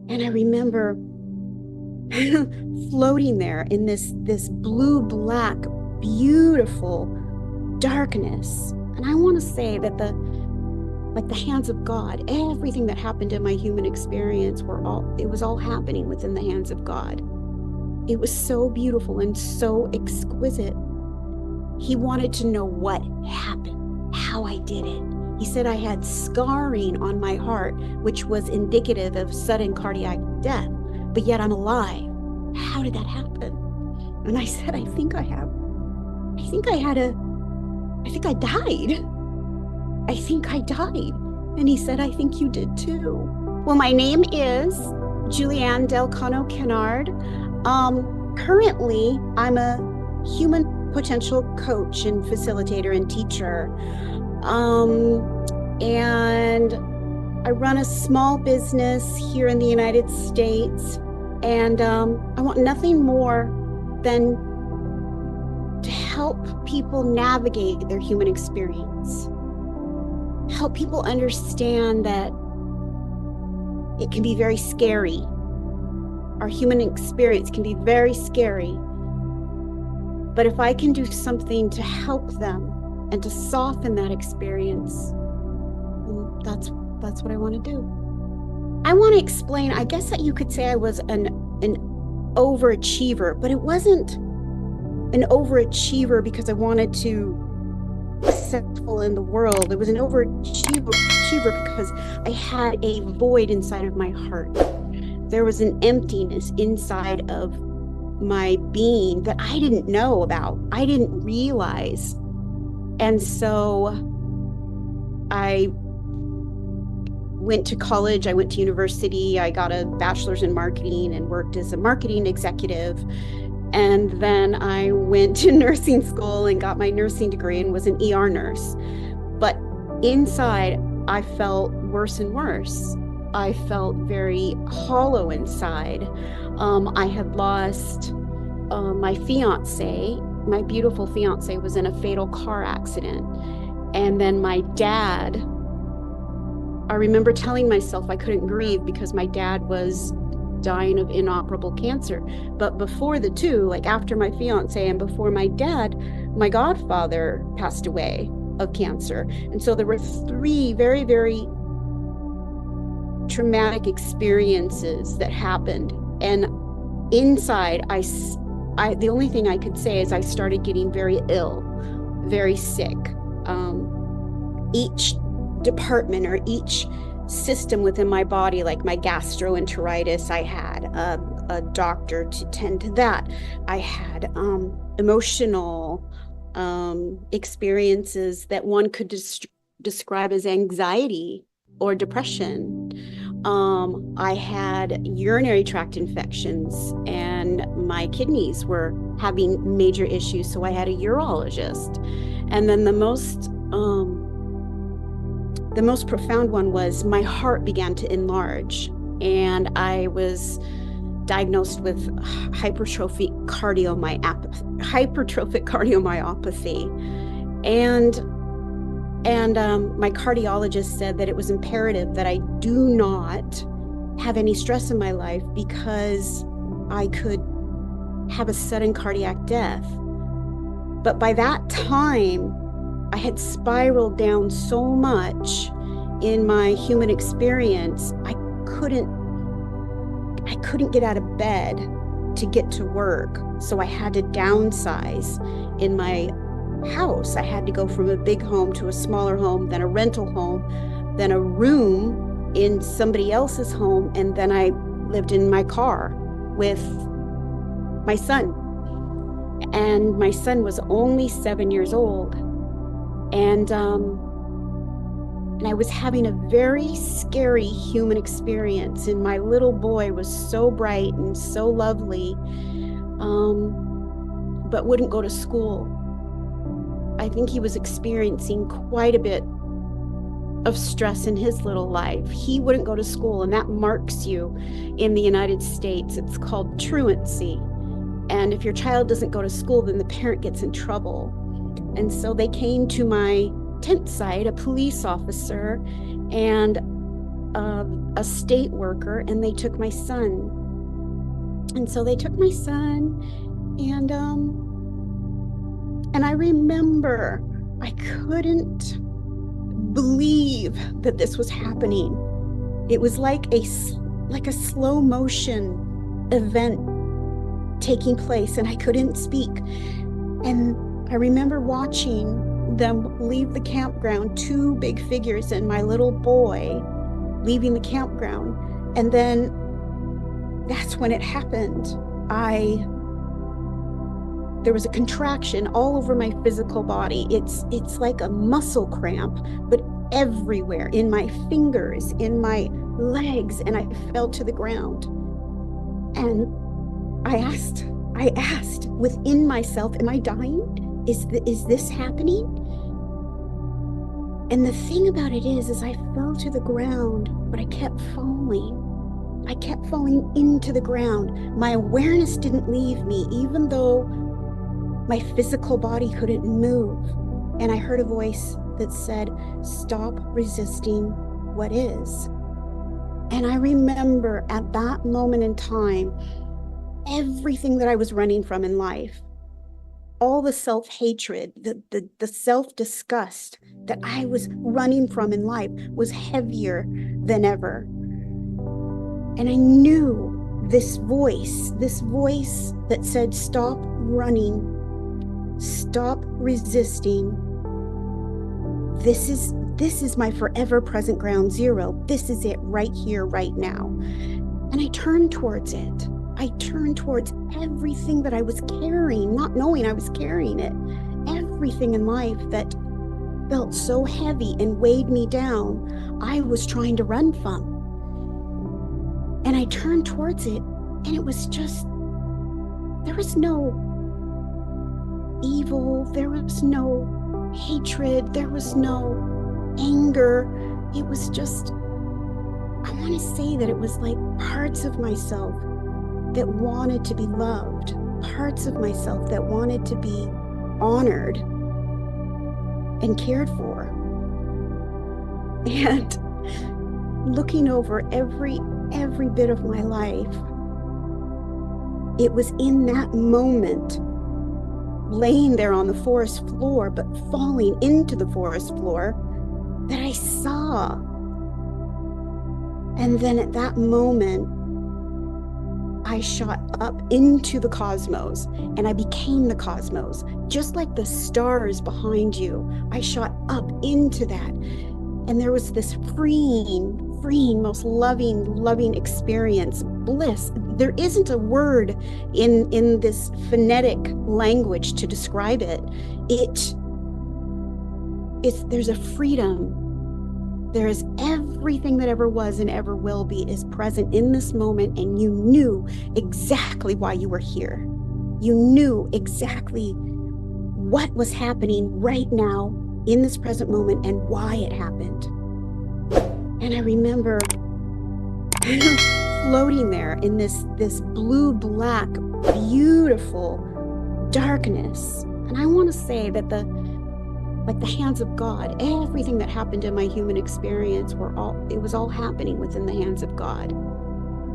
And I remember floating there in this blue black beautiful darkness. And I want to say that the hands of God, everything that happened in my human experience it was all happening within the hands of God. It was so beautiful and so exquisite. He wanted to know what happened, how I did it. He said I had scarring on my heart, which was indicative of sudden cardiac death, but yet I'm alive. How did that happen? And I said, I think I died. I think I died. And he said, I think you did too. Well, my name is Julianne Delcano Kennard. Currently, I'm a human potential coach and facilitator and teacher. And I run a small business here in the United States. And I want nothing more than to help people navigate their human experience. Help people understand that it can be very scary. Our human experience can be very scary. But if I can do something to help them and to soften that experience, that's what I want to do. I want to explain, I guess that you could say I was an overachiever, but it wasn't an overachiever because I wanted to be successful in the world. It was an overachiever because I had a void inside of my heart. There was an emptiness inside of my being that I didn't know about. I didn't realize. And so I went to college, I went to university, I got a bachelor's in marketing and worked as a marketing executive. And then I went to nursing school and got my nursing degree and was an ER nurse. But inside, I felt worse and worse. I felt very hollow inside. I had lost my fiance. My beautiful fiance was in a fatal car accident. And then my dad, I remember telling myself I couldn't grieve because my dad was dying of inoperable cancer. But before the two, like after my fiance and before my dad, my godfather passed away of cancer. And so there were three very, very traumatic experiences that happened. And inside, the only thing I could say is I started getting very ill, very sick. Each department or each system within my body, like my gastroenteritis, I had a doctor to tend to that. I had emotional experiences that one could describe as anxiety or depression. I had urinary tract infections and my kidneys were having major issues, so I had a urologist. And then the most profound one was my heart began to enlarge, and I was diagnosed with hypertrophic cardiomyopathy. And my cardiologist said that it was imperative that I do not have any stress in my life because I could have a sudden cardiac death. But by that time, I had spiraled down so much in my human experience, I couldn't get out of bed to get to work. So I had to downsize in my house. I had to go from a big home to a smaller home, then a rental home, then a room in somebody else's home, and then I lived in my car with my son. And my son was only 7 years old. And I was having a very scary human experience, and my little boy was so bright and so lovely, but wouldn't go to school. I think he was experiencing quite a bit of stress in his little life. He wouldn't go to school, and that marks you in the United States. It's called truancy. And if your child doesn't go to school, then the parent gets in trouble. And so they came to my tent site, a police officer, and a state worker, and they took my son. And so they took my son, and I remember I couldn't believe that this was happening. It was like a slow motion event taking place, and I couldn't speak. And I remember watching them leave the campground, two big figures and my little boy leaving the campground. And then that's when it happened. There was a contraction all over my physical body. It's like a muscle cramp, but everywhere, in my fingers, in my legs, and I fell to the ground. And I asked within myself, am I dying? Is this happening? And the thing about it is I fell to the ground, but I kept falling. I kept falling into the ground. My awareness didn't leave me, even though my physical body couldn't move. And I heard a voice that said, stop resisting what is. And I remember at that moment in time, everything that I was running from in life, all the self-hatred, the self-disgust that I was running from in life was heavier than ever. And I knew this voice that said, stop running, stop resisting. This is my forever present ground zero. This is it right here, right now. And I turned towards it. I turned towards everything that I was carrying, not knowing I was carrying it. Everything in life that felt so heavy and weighed me down, I was trying to run from. And I turned towards it, and it was just, there was no evil, there was no hatred, there was no anger. It was just, I want to say that it was like parts of myself that wanted to be loved, parts of myself that wanted to be honored and cared for. And looking over every bit of my life, it was in that moment, laying there on the forest floor, but falling into the forest floor, that I saw. And then at that moment, I shot up into the cosmos, and I became the cosmos. Just like the stars behind you, I shot up into that. And there was this freeing, most loving experience, bliss. There isn't a word in this phonetic language to describe it. There's a freedom. There is everything that ever was and ever will be is present in this moment, and you knew exactly why you were here. You knew exactly what was happening right now in this present moment and why it happened. And I remember floating there in this blue-black, beautiful darkness. And I want to say that the hands of God, everything that happened in my human experience it was all happening within the hands of God.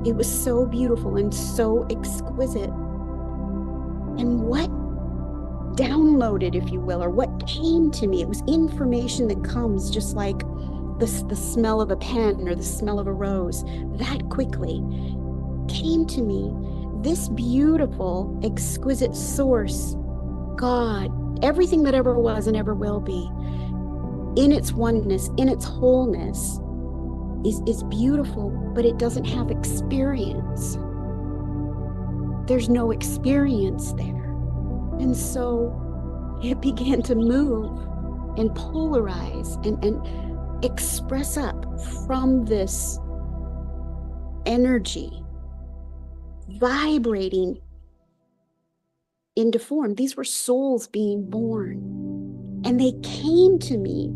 It was so beautiful and so exquisite. And what downloaded, if you will, or what came to me, it was information that comes just like the smell of a pen or the smell of a rose, that quickly came to me. This beautiful, exquisite source, God, everything that ever was and ever will be, in its oneness, in its wholeness, is beautiful, but it doesn't have experience. There's no experience there. And so it began to move and polarize and express up from this energy, vibrating into form. These were souls being born, and they came to me.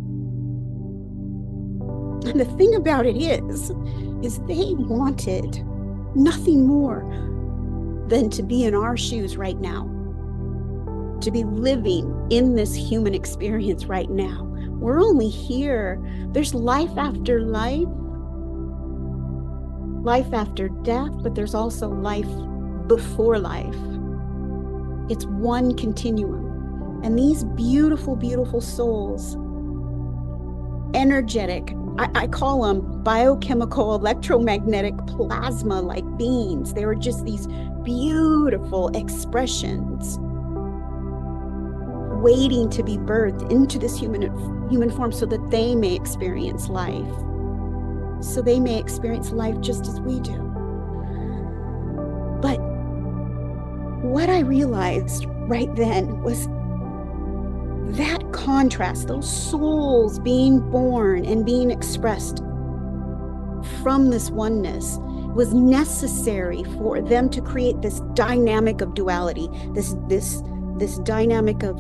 And the thing about it is they wanted nothing more than to be in our shoes right now, to be living in this human experience right now. We're only here. There's life after life, life after death, but there's also life before life. It's one continuum. And these beautiful, beautiful souls, energetic, I call them biochemical electromagnetic plasma like beings. They were just these beautiful expressions waiting to be birthed into this human form so that they may experience life. So they may experience life just as we do. But what I realized right then was that contrast, those souls being born and being expressed from this oneness, was necessary for them to create this dynamic of duality, this dynamic of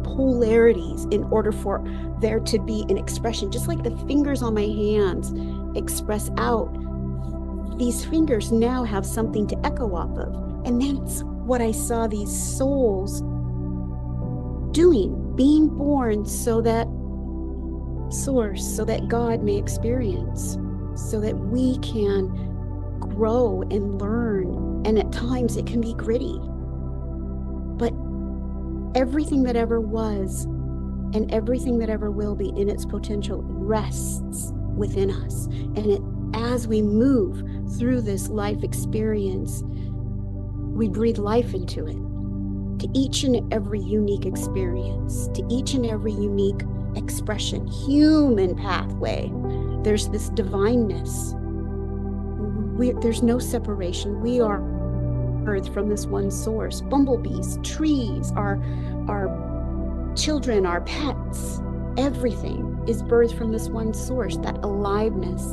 polarities, in order for there to be an expression. Just like the fingers on my hands express out, these fingers now have something to echo off of. And that's what I saw these souls doing, being born so that source, so that God may experience, so that we can grow and learn. And at times it can be gritty, but everything that ever was and everything that ever will be in its potential rests within us. And as we move through this life experience, we breathe life into it, to each and every unique experience, to each and every unique expression, human pathway. There's this divineness. There's no separation. We are birthed from this one source. Bumblebees, trees, our children, our pets, everything is birthed from this one source, that aliveness.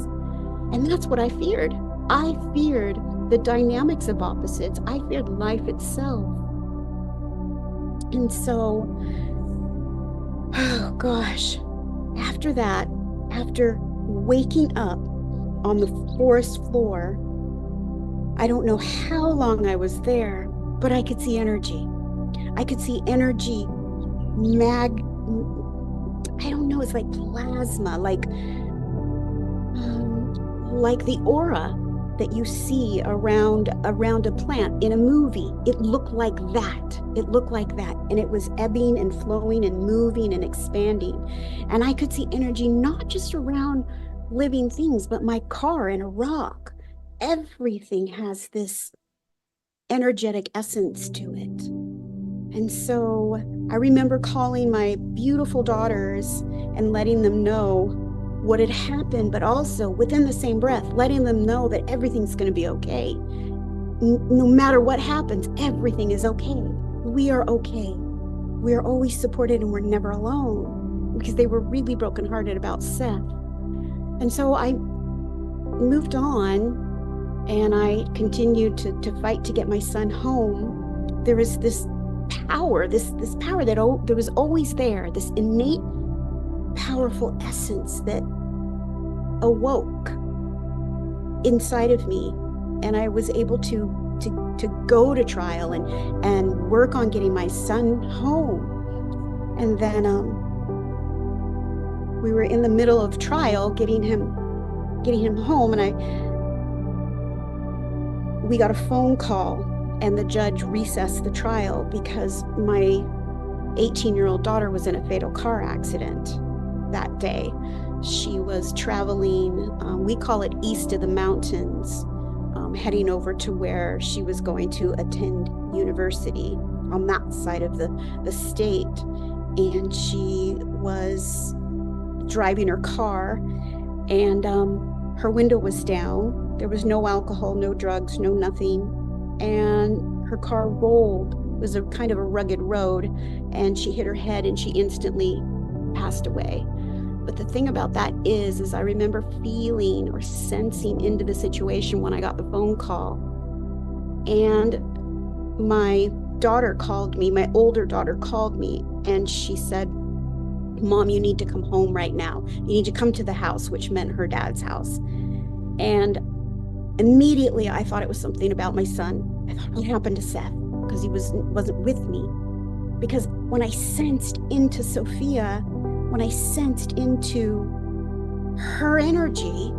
And that's what I feared. I feared the dynamics of opposites. I feared life itself. And so, oh gosh, after that, after waking up on the forest floor, I don't know how long I was there, but I could see energy. I could see energy, I don't know, it's like plasma, like the aura that you see around a plant in a movie. It looked like that. It looked like that. And it was ebbing and flowing and moving and expanding. And I could see energy not just around living things, but my car and a rock. Everything has this energetic essence to it. And so I remember calling my beautiful daughters and letting them know what had happened, but also within the same breath, letting them know that everything's going to be okay. No matter what happens, everything is okay. We are okay. We are always supported and we're never alone, because they were really brokenhearted about Seth. And so I moved on and I continued to fight to get my son home. There was this power, this power that was always there, this innate, powerful essence that awoke inside of me, and I was able to go to trial and work on getting my son home. And then we were in the middle of trial, getting him home, and we got a phone call, and the judge recessed the trial because my 18-year-old daughter was in a fatal car accident that day. She was traveling, we call it east of the mountains, heading over to where she was going to attend university on that side of the state. And she was driving her car, and her window was down. There was no alcohol, no drugs, no nothing. And her car rolled. It was a kind of a rugged road, and she hit her head and she instantly passed away. But the thing about that is I remember feeling or sensing into the situation when I got the phone call. And my daughter called me, my older daughter called me, and she said, "Mom, you need to come home right now. You need to come to the house," which meant her dad's house. And immediately I thought it was something about my son. I thought, what happened to Seth? Because he wasn't with me. Because when I sensed into Sophia, when I sensed into her energy,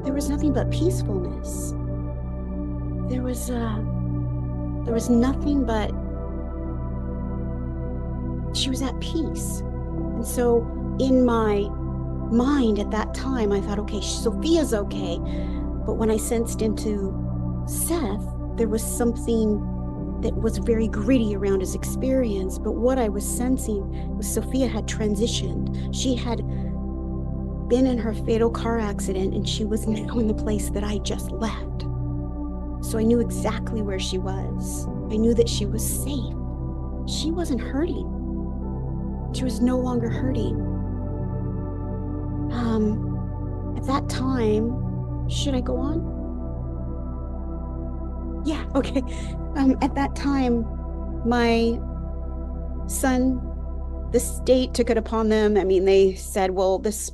there was nothing but peacefulness. There was nothing but, she was at peace. And so in my mind at that time, I thought, okay, Sophia's okay. But when I sensed into Seth, there was something that was very gritty around his experience. But what I was sensing was Sophia had transitioned. She had been in her fatal car accident, and she was now in the place that I just left. So I knew exactly where she was. I knew that she was safe. She wasn't hurting. She was no longer hurting. At that time, should I go on? Yeah, okay. At that time, my son, the state took it upon them. I mean, they said, well, this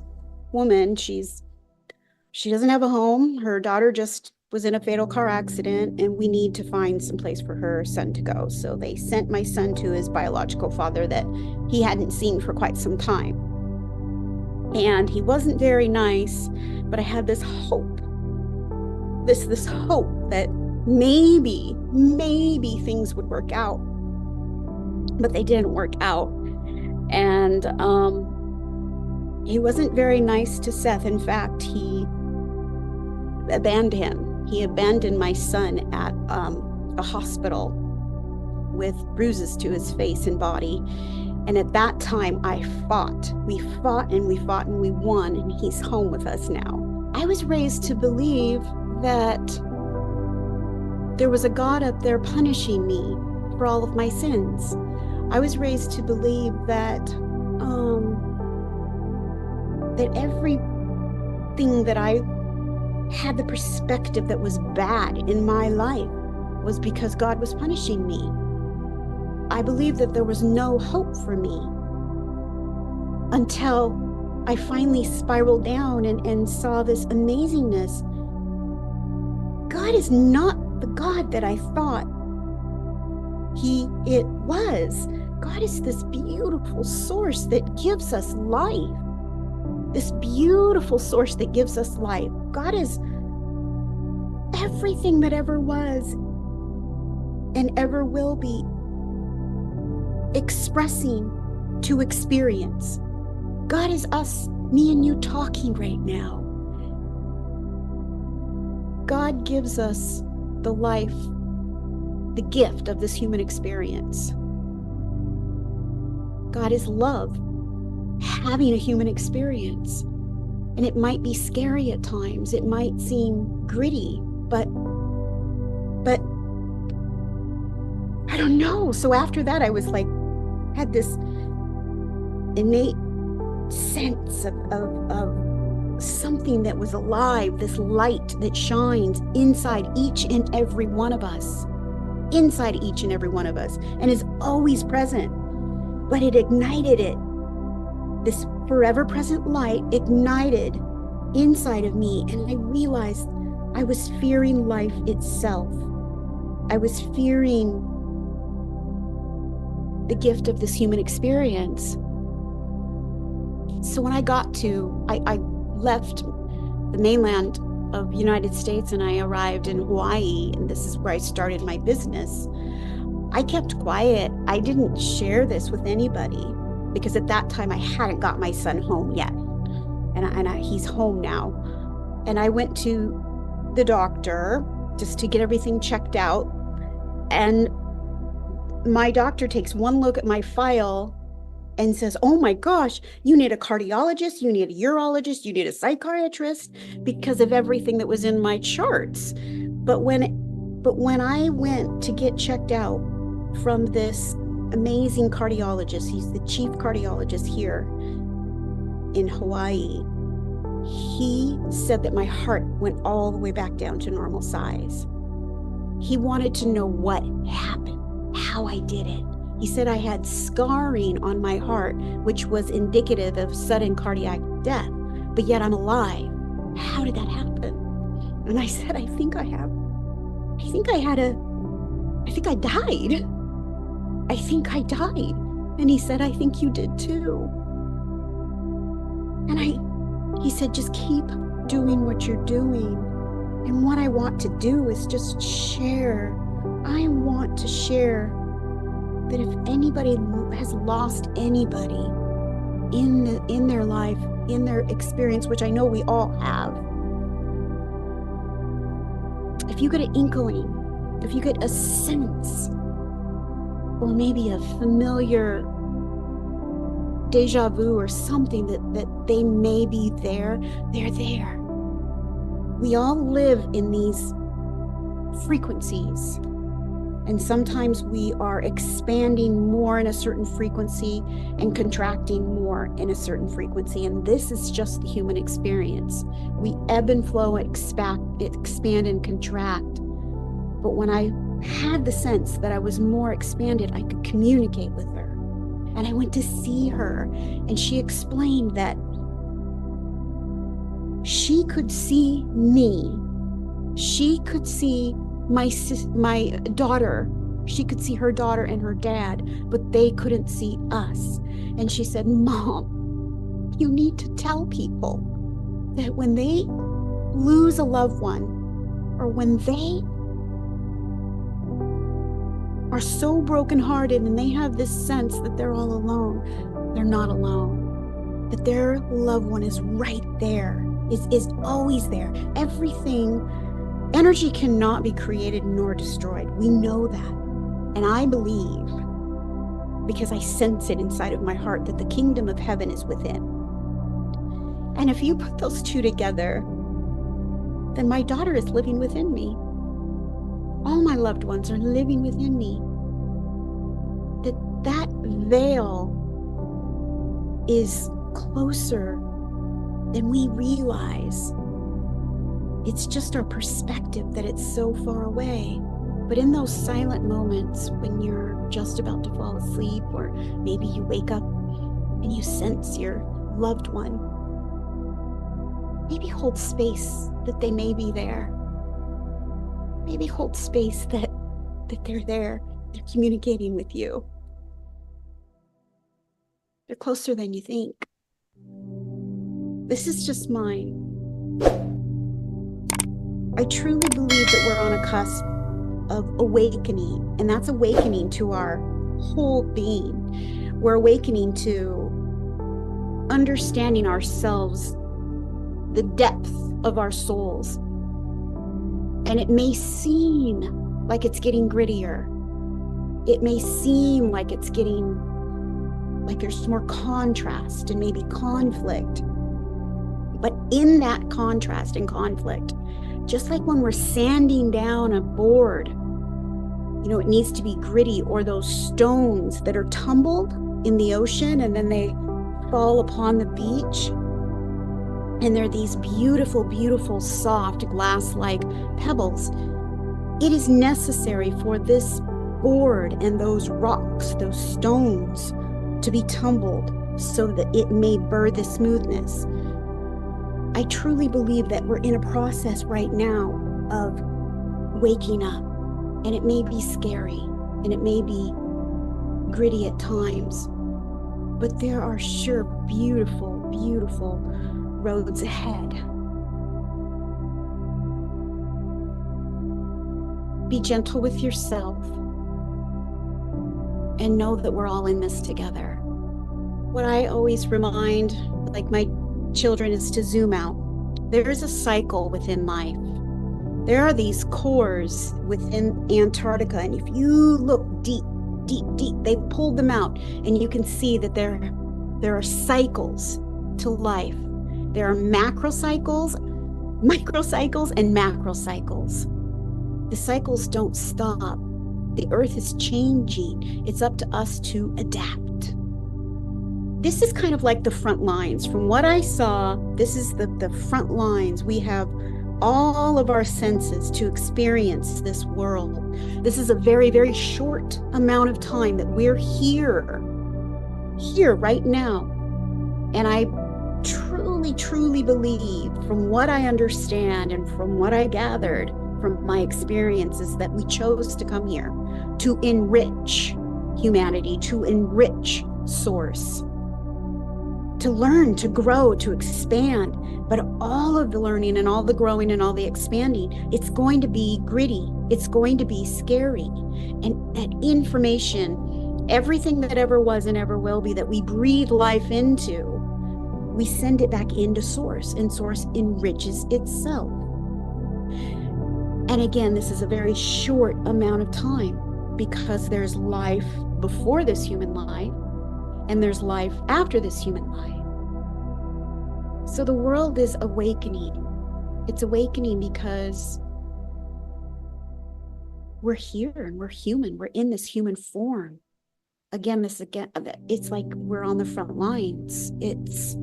woman, she doesn't have a home. Her daughter just was in a fatal car accident, and we need to find some place for her son to go. So they sent my son to his biological father that he hadn't seen for quite some time. And he wasn't very nice, but I had this hope, this hope that maybe things would work out. But they didn't work out. And he wasn't very nice to Seth. In fact, he abandoned him. He abandoned my son at a hospital with bruises to his face and body. And at that time, I fought. We fought and we fought and we won, and he's home with us now. I was raised to believe that there was a God up there punishing me for all of my sins. I was raised to believe that that everything that I had, the perspective that was bad in my life, was because God was punishing me. I believed that there was no hope for me until I finally spiraled down and saw this amazingness. God is not the God that I thought it was. God is this beautiful source that gives us life. This beautiful source that gives us life. God is everything that ever was and ever will be, expressing to experience. God is us, me and you talking right now. God gives us the life, the gift of this human experience. God is love, having a human experience. And it might be scary at times. It might seem gritty, but I don't know. So after that, I was like, had this innate sense of something that was alive, this light that shines inside each and every one of us, and is always present. But it ignited it. This forever present light ignited inside of me, and I realized I was fearing life itself. I was fearing the gift of this human experience. So when I left the mainland of the United States and I arrived in Hawaii, and this is where I started my business, I kept quiet. I didn't share this with anybody because at that time I hadn't got my son home yet. And he's home now. And I went to the doctor just to get everything checked out. And my doctor takes one look at my file and says, oh my gosh, you need a cardiologist, you need a urologist, you need a psychiatrist because of everything that was in my charts. But when I went to get checked out from this amazing cardiologist, he's the chief cardiologist here in Hawaii, he said that my heart went all the way back down to normal size. He wanted to know what happened, how I did it. He said I had scarring on my heart, which was indicative of sudden cardiac death, but yet I'm alive. How did that happen? And I said, I think I died. I think I died. And he said, I think you did too. And he said, just keep doing what you're doing. And what I want to do is just share. I want to share that if anybody has lost anybody in their life, in their experience, which I know we all have, if you get an inkling, if you get a sense, or maybe a familiar deja vu or something that they may be there, they're there. We all live in these frequencies. And sometimes we are expanding more in a certain frequency and contracting more in a certain frequency. And this is just the human experience. We ebb and flow, expand and contract. But when I had the sense that I was more expanded, I could communicate with her. And I went to see her, and she explained that she could see me. She could see my daughter. She could see her daughter and her dad, but they couldn't see us. And she said, Mom, you need to tell people that when they lose a loved one, or when they are so brokenhearted and they have this sense that they're all alone, they're not alone. That their loved one is right there, is always there. Everything, energy cannot be created nor destroyed. We know that. And I believe, because I sense it inside of my heart, that the kingdom of heaven is within. And if you put those two together, then my daughter is living within me. All my loved ones are living within me. That veil is closer than we realize. It's just our perspective that it's so far away. But in those silent moments when you're just about to fall asleep, or maybe you wake up and you sense your loved one, maybe hold space that they may be there. Maybe hold space that they're there. They're communicating with you. They're closer than you think. This is just mine. I truly believe that we're on a cusp of awakening, and that's awakening to our whole being. We're awakening to understanding ourselves, the depth of our souls. And it may seem like it's getting grittier. It may seem like it's getting, like there's more contrast and maybe conflict. But in that contrast and conflict, just like when we're sanding down a board, you know, it needs to be gritty, or those stones that are tumbled in the ocean and then they fall upon the beach. And they're these beautiful, beautiful, soft, glass-like pebbles. It is necessary for this board and those rocks, those stones, to be tumbled so that it may birth the smoothness. I truly believe that we're in a process right now of waking up, and it may be scary and it may be gritty at times, but there are sure beautiful, beautiful roads ahead. Be gentle with yourself and know that we're all in this together. What I always remind, like my children, is to zoom out. There is a cycle within life. There are these cores within Antarctica, and if you look deep, deep, deep, they've pulled them out, and you can see that there are cycles to life. There are macro cycles, microcycles, and macro cycles. The cycles don't stop. The earth is changing. It's up to us to adapt. This is kind of like the front lines. From what I saw, this is the front lines. We have all of our senses to experience this world. This is a very, very short amount of time that we're here right now. And I truly, truly believe, from what I understand and from what I gathered from my experiences, that we chose to come here to enrich humanity, to enrich Source, to learn, to grow, to expand. But all of the learning and all the growing and all the expanding, it's going to be gritty. It's going to be scary. And that information, everything that ever was and ever will be that we breathe life into, we send it back into source, and source enriches itself. And again, this is a very short amount of time, because there's life before this human life, and there's life after this human life. So the world is awakening. It's awakening because we're here and we're human. We're in this human form. It's like we're on the front lines. It's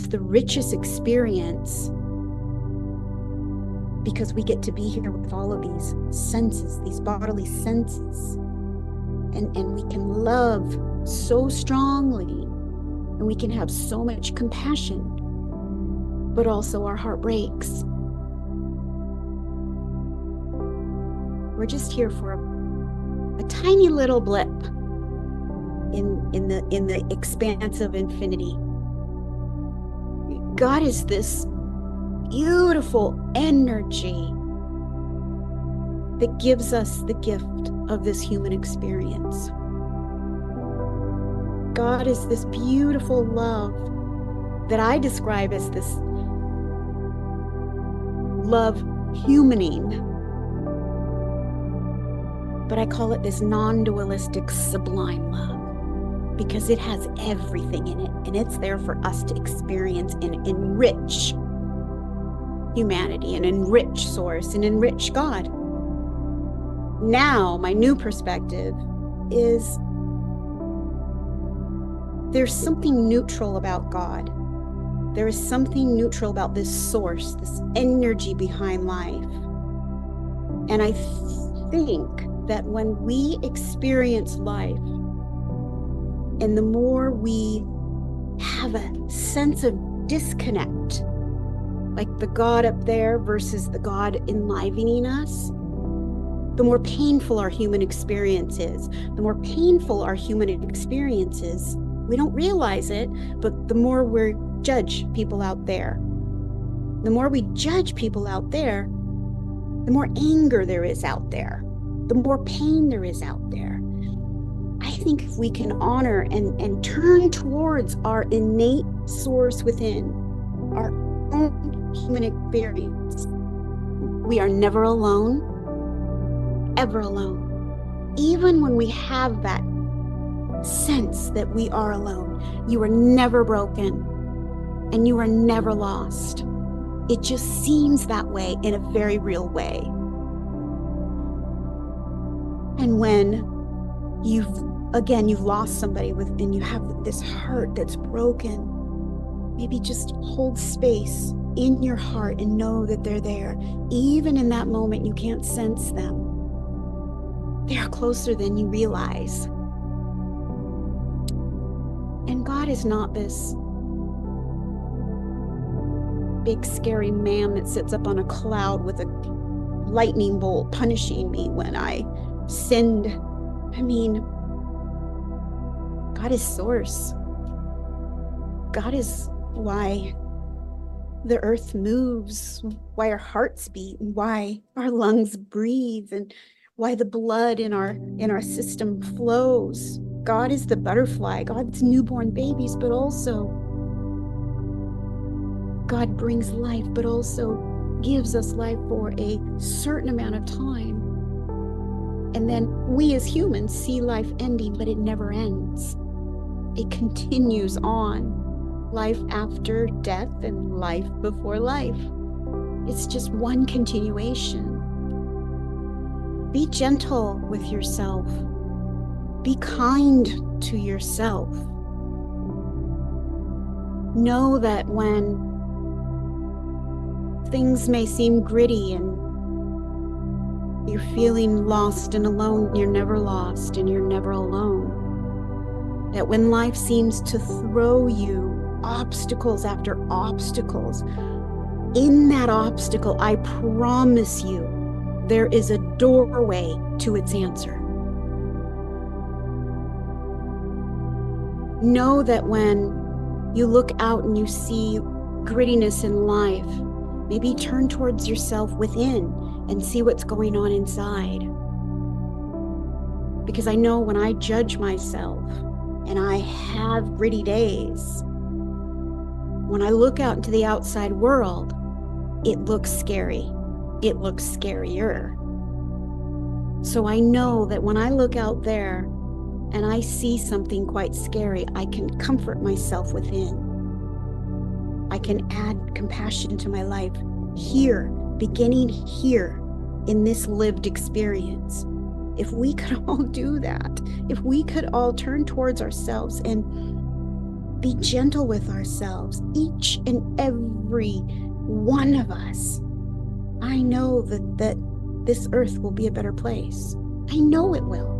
the richest experience, because we get to be here with all of these senses, these bodily senses. And we can love so strongly, and we can have so much compassion, but also our heart breaks. We're just here for a tiny little blip in the expanse of infinity. God is this beautiful energy that gives us the gift of this human experience. God is this beautiful love that I describe as this love humaning, but I call it this non-dualistic sublime love, because it has everything in it, and it's there for us to experience and enrich humanity and enrich source and enrich God. Now, my new perspective is there's something neutral about God. There is something neutral about this source, this energy behind life. And I think that when we experience life, and the more we have a sense of disconnect, like the God up there versus the God enlivening us, the more painful our human experience is. The more painful our human experience is, we don't realize it, but the more we judge people out there. The more we judge people out there, the more anger there is out there, the more pain there is out there. I think if we can honor and turn towards our innate source within, our own human experience, we are never alone, ever alone. Even when we have that sense that we are alone, you are never broken and you are never lost. It just seems that way in a very real way. And when you've lost somebody and you have this heart that's broken, maybe just hold space in your heart and know that they're there. Even in that moment, you can't sense them. They are closer than you realize. And God is not this big scary man that sits up on a cloud with a lightning bolt punishing me when I sinned. I mean, God is source. God is why the earth moves, why our hearts beat, and why our lungs breathe, and why the blood in our system flows. God is the butterfly. God's newborn babies, but also God brings life, but also gives us life for a certain amount of time. And then we as humans see life ending, but it never ends. It continues on. Life after death and life before life. It's just one continuation. Be gentle with yourself. Be kind to yourself. Know that when things may seem gritty and you're feeling lost and alone, you're never lost and you're never alone. That when life seems to throw you obstacles after obstacles, in that obstacle, I promise you, there is a doorway to its answer. Know that when you look out and you see grittiness in life, maybe turn towards yourself within and see what's going on inside. Because I know when I judge myself and I have gritty days, when I look out into the outside world, it looks scary. It looks scarier. So I know that when I look out there and I see something quite scary, I can comfort myself within. I can add compassion to my life here, beginning here in this lived experience. If we could all do that, if we could all turn towards ourselves and be gentle with ourselves, each and every one of us, I know that this earth will be a better place. I know it will.